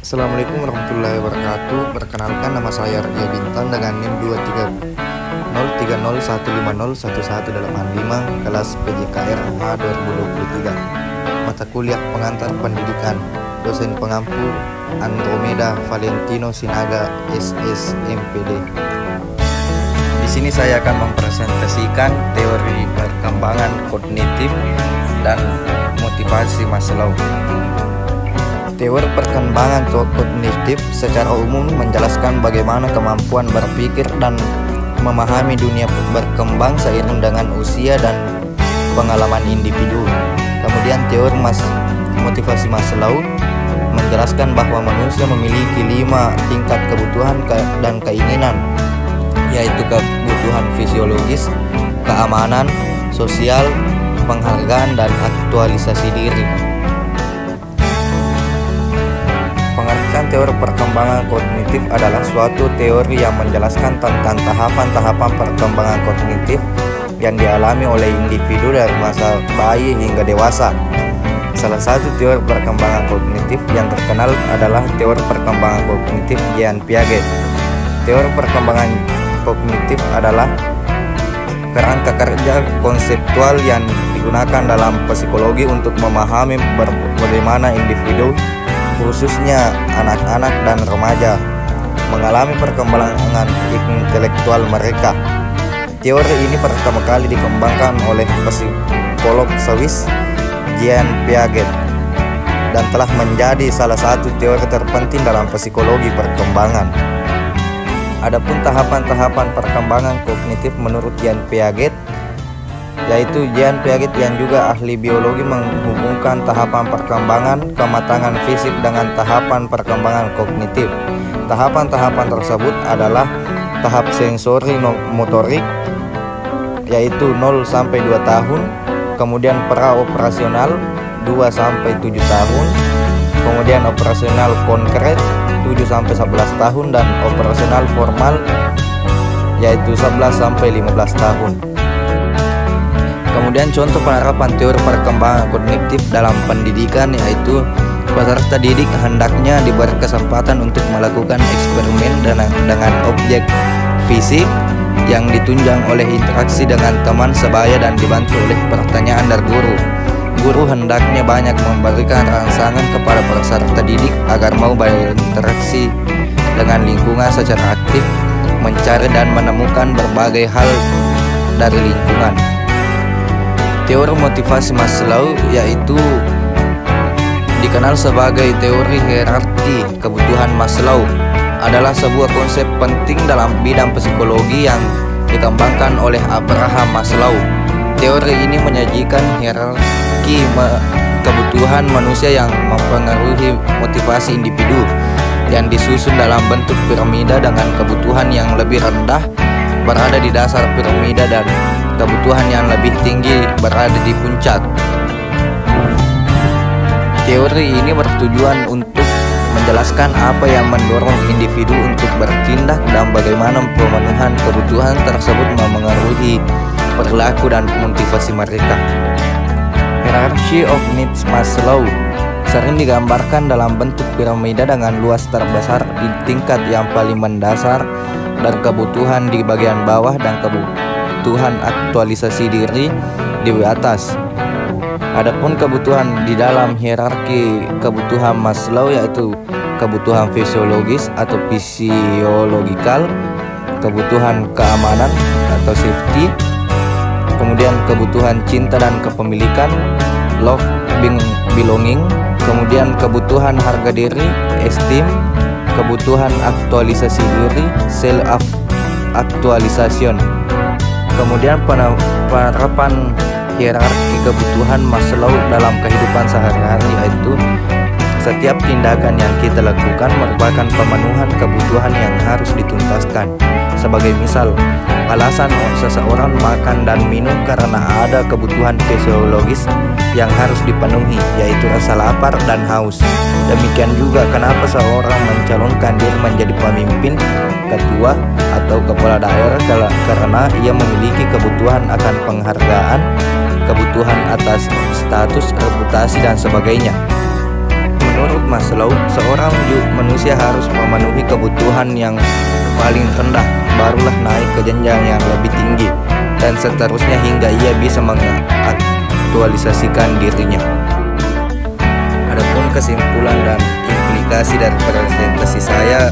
Assalamualaikum warahmatullahi wabarakatuh. Perkenalkan, nama saya Arya Bintang dengan NIM 23030150185 kelas PJKR A 2023. Mata kuliah pengantar pendidikan. Dosen pengampu Andromeda Valentino Sinaga SSMPD. Di sini saya akan mempresentasikan teori perkembangan kognitif dan motivasi Maslow. Teori perkembangan kognitif secara umum menjelaskan bagaimana kemampuan berpikir dan memahami dunia berkembang seiring dengan usia dan pengalaman individu. Kemudian teori motivasi Maslow menjelaskan bahwa manusia memiliki 5 tingkat kebutuhan dan keinginan, yaitu kebutuhan fisiologis, keamanan, sosial, penghargaan, dan aktualisasi diri. Pengertian teori perkembangan kognitif adalah suatu teori yang menjelaskan tentang tahapan-tahapan perkembangan kognitif yang dialami oleh individu dari masa bayi hingga dewasa. Salah satu teori perkembangan kognitif yang terkenal adalah teori perkembangan kognitif Jean Piaget. Teori perkembangan kognitif adalah kerangka kerja konseptual yang digunakan dalam psikologi untuk memahami bagaimana individu, khususnya anak-anak dan remaja, mengalami perkembangan intelektual mereka. Teori ini pertama kali dikembangkan oleh psikolog Swiss Jean Piaget dan telah menjadi salah satu teori terpenting dalam psikologi perkembangan. Adapun tahapan-tahapan perkembangan kognitif menurut Jean Piaget, yaitu Jean Piaget yang juga ahli biologi menghubungkan tahapan perkembangan kematangan fisik dengan tahapan perkembangan kognitif. Tahapan-tahapan tersebut adalah tahap sensori motorik, yaitu 0 sampai 2 tahun, kemudian pra-operasional 2 sampai 7 tahun, kemudian operasional konkret 7 sampai 11 tahun, dan operasional formal yaitu 11 sampai 15 tahun. Kemudian contoh penerapan teori perkembangan kognitif dalam pendidikan, yaitu peserta didik hendaknya diberi kesempatan untuk melakukan eksperimen dengan objek fisik yang ditunjang oleh interaksi dengan teman sebaya dan dibantu oleh pertanyaan dari guru. Guru hendaknya banyak memberikan rangsangan kepada peserta didik agar mau berinteraksi dengan lingkungan secara aktif, mencari dan menemukan berbagai hal dari lingkungan. Teori motivasi Maslow, yaitu dikenal sebagai teori hierarki kebutuhan Maslow, adalah sebuah konsep penting dalam bidang psikologi yang dikembangkan oleh Abraham Maslow. Teori ini menyajikan hierarki kebutuhan manusia yang mempengaruhi motivasi individu yang disusun dalam bentuk piramida, dengan kebutuhan yang lebih rendah berada di dasar piramida dan kebutuhan yang lebih tinggi berada di puncak. Teori ini bertujuan untuk menjelaskan apa yang mendorong individu untuk bertindak dan bagaimana pemenuhan kebutuhan tersebut memengaruhi perilaku dan motivasi mereka. Hierarchy of Needs Maslow sering digambarkan dalam bentuk piramida dengan luas terbesar di tingkat yang paling mendasar dan kebutuhan di bagian bawah dan kebutuhan aktualisasi diri di atas. Adapun kebutuhan di dalam hierarki kebutuhan Maslow, yaitu kebutuhan fisiologis atau physiological, kebutuhan keamanan atau safety, kemudian kebutuhan cinta dan kepemilikan, love, belonging, kemudian kebutuhan harga diri, esteem, kebutuhan aktualisasi diri, self actualization. Kemudian penerapan hierarki kebutuhan Maslow dalam kehidupan sehari-hari, yaitu setiap tindakan yang kita lakukan merupakan pemenuhan kebutuhan yang harus dituntaskan. Sebagai misal, alasan seseorang makan dan minum karena ada kebutuhan fisiologis yang harus dipenuhi, yaitu rasa lapar dan haus. Demikian juga kenapa seorang mencalonkan diri menjadi pemimpin, ketua, atau kepala daerah karena ia memiliki kebutuhan akan penghargaan, kebutuhan atas status, reputasi, dan sebagainya. Menurut Maslow, seorang manusia harus memenuhi kebutuhan yang paling rendah, barulah naik ke jenjang yang lebih tinggi, dan seterusnya hingga ia bisa mengaktualisasikan dirinya. Adapun kesimpulan dan implikasi dari presentasi saya,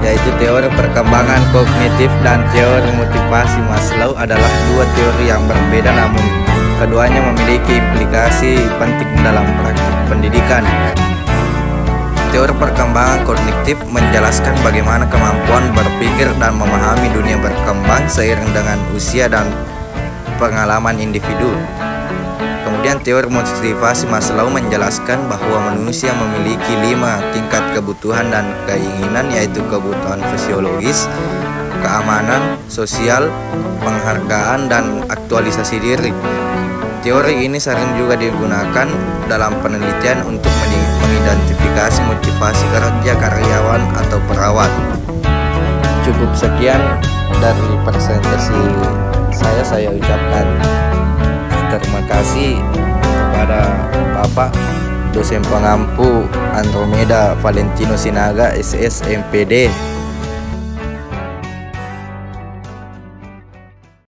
yaitu teori perkembangan kognitif dan teori motivasi Maslow adalah dua teori yang berbeda, namun keduanya memiliki implikasi penting dalam praktik pendidikan. Teori perkembangan kognitif menjelaskan bagaimana kemampuan berpikir dan memahami dunia berkembang seiring dengan usia dan pengalaman individu. Kemudian teori motivasi Maslow menjelaskan bahwa manusia memiliki 5 tingkat kebutuhan dan keinginan, yaitu kebutuhan fisiologis, keamanan, sosial, penghargaan, dan aktualisasi diri. Teori ini sering juga digunakan dalam penelitian untuk mengidentifikasi motivasi kerja karyawan atau perawat. Cukup sekian dari presentasi saya ucapkan terima kasih kepada Bapak dosen pengampu Andromeda Valentino Sinaga SS MPD